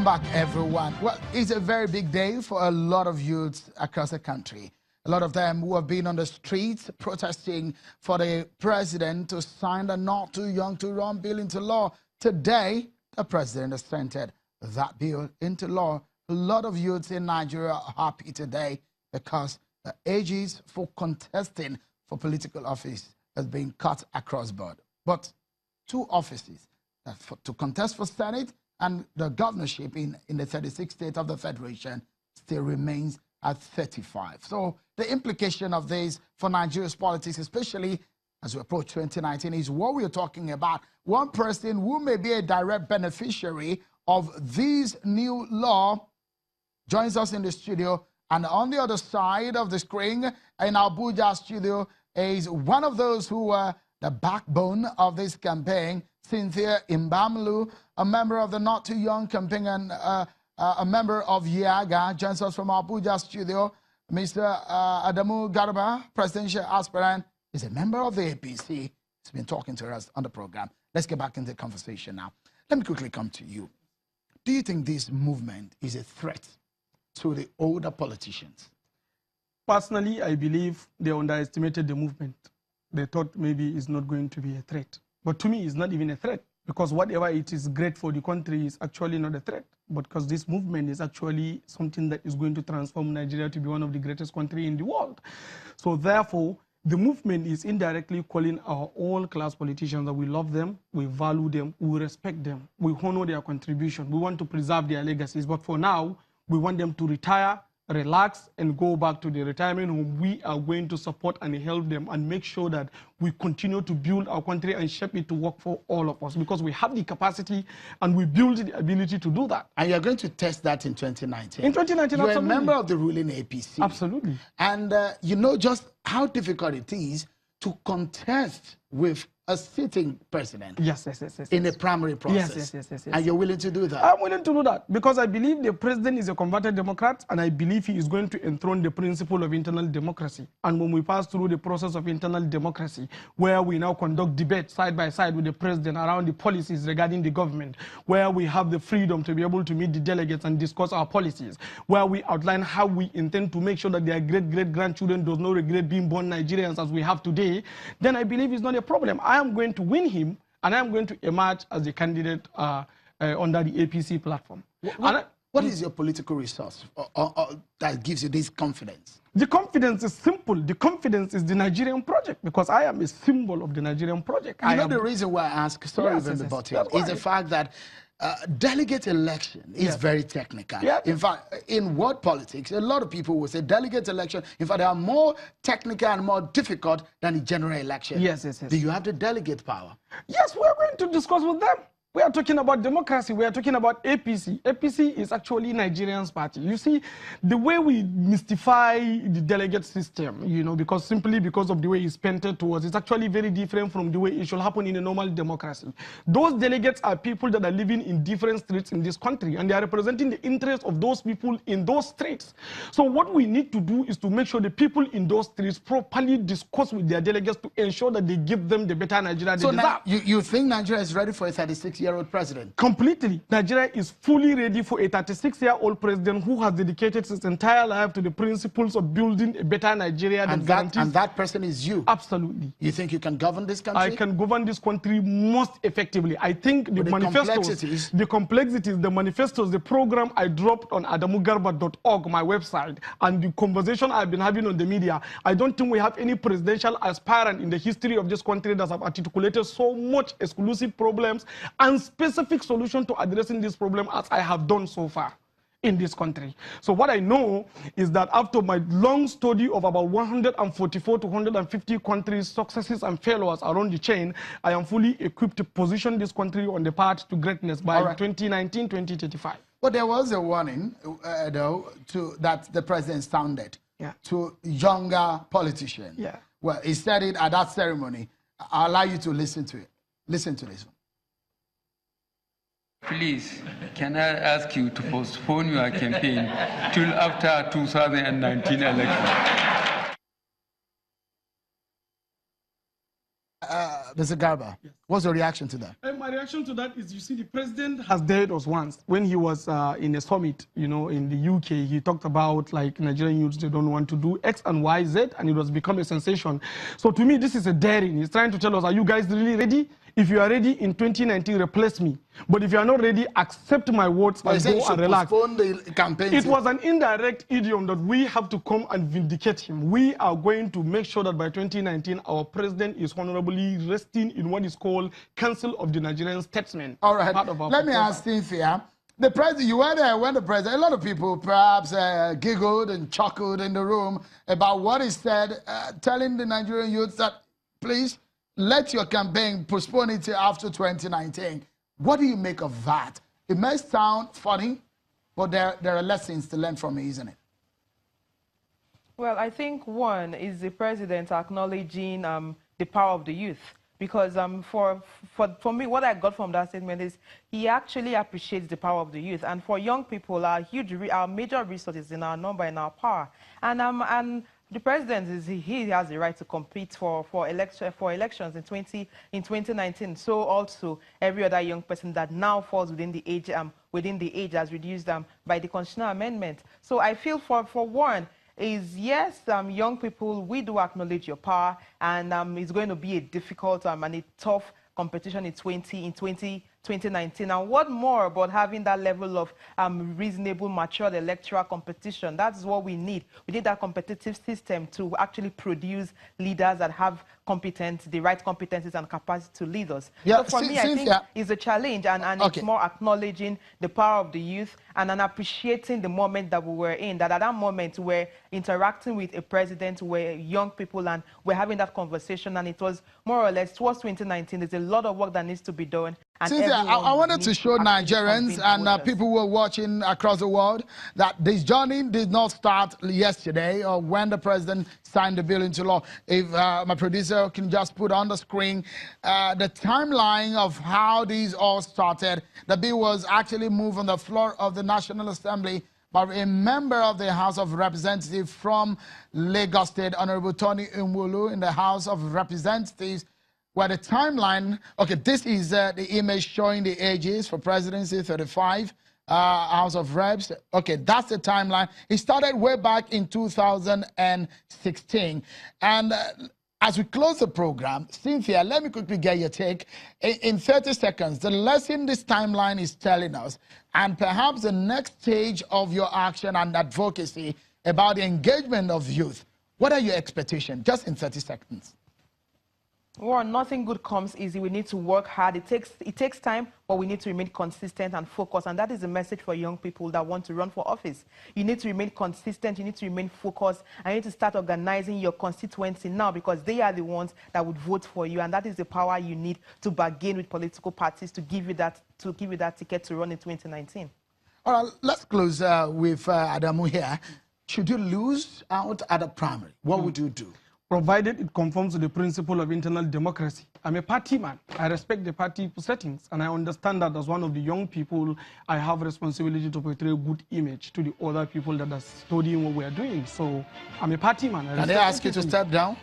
back, everyone. Well, it's a very big day for a lot of youths across the country. A lot of them who have been on the streets protesting for the president to sign the Not Too Young to Run bill into law. Today, the president has entered that bill into law. A lot of youths in Nigeria are happy today because the ages for contesting for political office has been cut across board. But two offices to contest for Senate and the governorship in the 36th state of the Federation still remains at 35. So the implication of this for Nigeria's politics, especially as we approach 2019, is what we're talking about. One person who may be a direct beneficiary of this new law joins us in the studio. And on the other side of the screen in Abuja studio is one of those who were the backbone of this campaign, Cynthia Imbamlu, a member of the Not Too Young campaign and a member of YAGA, joins us from Abuja studio. Mr. Adamu Garba, presidential aspirant, is a member of the APC. He's been talking to us on the program. Let's get back into the conversation now. Let me quickly come to you. Do you think this movement is a threat to the older politicians? Personally, I believe they underestimated the movement. They thought maybe it's not going to be a threat. But to me, it's not even a threat, because whatever it is great for the country is actually not a threat. But because this movement is actually something that is going to transform Nigeria to be one of the greatest countries in the world. So therefore, the movement is indirectly calling our all-class politicians that we love them, we value them, we respect them, we honor their contribution, we want to preserve their legacies. But for now, we want them to retire, relax, and go back to the retirement home. We are going to support and help them and make sure that we continue to build our country and shape it to work for all of us, because we have the capacity and we build the ability to do that. And you're going to test that in 2019? In 2019, you're absolutely. a member of the ruling APC. Absolutely. And you know just how difficult it is to contest with a sitting president. Yes. In a primary process. Yes. And you're willing to do that? I'm willing to do that because I believe the president is a converted Democrat, and I believe he is going to enthrone the principle of internal democracy. And when we pass through the process of internal democracy, where we now conduct debate side by side with the president around the policies regarding the government, where we have the freedom to be able to meet the delegates and discuss our policies, where we outline how we intend to make sure that their great-great-grandchildren does not regret being born Nigerians as we have today, then I believe it's not a problem. I am going to win him, and I am going to emerge as the candidate under the APC platform. What is your political resource that gives you this confidence? The confidence is simple. The confidence is the Nigerian project, because I am a symbol of the Nigerian project. You know the reason why I ask, sorry, is the fact that delegate election is very technical. In fact, in world politics, a lot of people will say delegate election, in fact, they are more technical and more difficult than the general election. Yes. Do you have the delegate power? Yes, we are going to discuss with them. We are talking about democracy. We are talking about APC. APC is actually Nigerian's party. You see, the way we mystify the delegate system, you know, simply because of the way it's painted to us, it's actually very different from the way it should happen in a normal democracy. Those delegates are people that are living in different streets in this country, and they are representing the interests of those people in those streets. So what we need to do is to make sure the people in those streets properly discuss with their delegates to ensure that they give them the better Nigeria they deserve. Now, you think Nigeria is ready for a 36-year-old president? Completely. Nigeria is fully ready for a 36-year-old president who has dedicated his entire life to the principles of building a better Nigeria. And that person is you? Absolutely. You think you can govern this country? I can govern this country most effectively. I think the manifestos, the manifestos, the program I dropped on adamugarba.org, my website, and the conversation I've been having on the media, I don't think we have any presidential aspirant in the history of this country that have articulated so much exclusive problems and specific solution to addressing this problem as I have done so far in this country. So what I know is that after my long study of about 144 to 150 countries' successes and failures around the chain, I am fully equipped to position this country on the path to greatness by 2019, 2035. But there was a warning, though, that the president sounded to younger politicians. Well, he said it at that ceremony. I'll allow you to listen to it. Listen to this one. Please, can I ask you to postpone your campaign till after 2019 election? Mr. Garba, yes. What's your reaction to that? My reaction to that is, you see, the president has dared us once. When he was in a summit, you know, in the UK, he talked about, like, Nigerian youths, they don't want to do X and Y, Z, and it was become a sensation. So to me, this is a daring. He's trying to tell us, are you guys really ready? If you are ready in 2019, replace me. But if you are not ready, accept my words and go and relax. The campaign it was an indirect idiom that we have to come and vindicate him. We are going to make sure that by 2019, our president is honorably resting in what is called Council of the Nigerian Statesmen. All right. Let me ask Cynthia. The president, you were there when the president, a lot of people perhaps giggled and chuckled in the room about what he said, telling the Nigerian youth that, please, let your campaign postpone it till after 2019. What do you make of that? It may sound funny, but there are lessons to learn from it, isn't it? Well, I think one is the president acknowledging the power of the youth. Because for me, what I got from that statement is he actually appreciates the power of the youth. And for young people, our major resource is in our number and our power. And the president he has the right to compete for elections in 2019. So also every other young person that now falls within the age as reduced by the constitutional amendment. So I feel for one is, yes, young people, we do acknowledge your power, and it's going to be a difficult and a tough competition in 2019. And what more about having that level of reasonable, mature electoral competition? That's what we need. We need that competitive system to actually produce leaders that have the right competencies and capacity to lead us. Yeah, so for me, I think it's a challenge, and okay. It's more acknowledging the power of the youth and appreciating the moment that we were in, that at that moment we're interacting with a president, we're young people, and we're having that conversation, and it was more or less towards 2019. There's a lot of work that needs to be done. Cynthia, I wanted to show Nigerians and people who are watching across the world that this journey did not start yesterday or when the president signed the bill into law. If my producer can just put on the screen the timeline of how these all started. The bill was actually moved on the floor of the National Assembly by a member of the House of Representatives from Lagos State, Honorable Tony Nwulu, in the House of Representatives. Where the timeline, okay, this is the image showing the ages for presidency, 35, House of Reps. Okay, that's the timeline. It started way back in 2016. And as we close the program, Cynthia, let me quickly get your take. In 30 seconds, the lesson this timeline is telling us, and perhaps the next stage of your action and advocacy about the engagement of youth. What are your expectations? Just in 30 seconds. Well, nothing good comes easy. We need to work hard. It takes time, but we need to remain consistent and focused. And that is a message for young people that want to run for office. You need to remain consistent. You need to remain focused. And you need to start organizing your constituency now, because they are the ones that would vote for you. And that is the power you need to bargain with political parties to give you that ticket to run in 2019. All right, let's close with Adamu here. Should you lose out at a primary, what would you do? Provided it conforms to the principle of internal democracy. I'm a party man. I respect the party settings, and I understand that as one of the young people, I have responsibility to portray a good image to the other people that are studying what we are doing. So I'm a party man. Can they ask you to step down?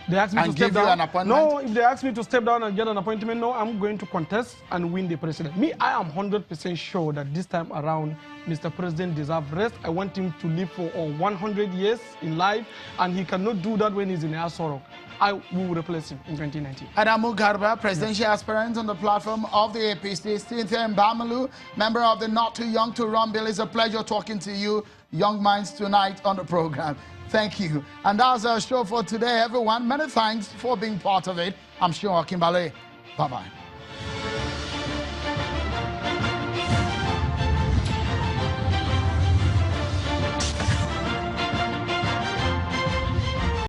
They ask me to step down. You an appointment? No, if they ask me to step down and get an appointment, no, I'm going to contest and win the president. Me, I am 100% sure that this time around, Mr. President deserves rest. I want him to live for 100 years in life, and he cannot do that when he's in Asorok. I will replace him in 2019. Adamu Garba, presidential aspirant on the platform of the APC. Cynthia Mbamalu, member of the Not Too Young to Run bill. It's a pleasure talking to you, young minds, tonight on the program. Thank you. And that's our show for today, everyone. Many thanks for being part of it. I'm sure Kimbale. Bye-bye.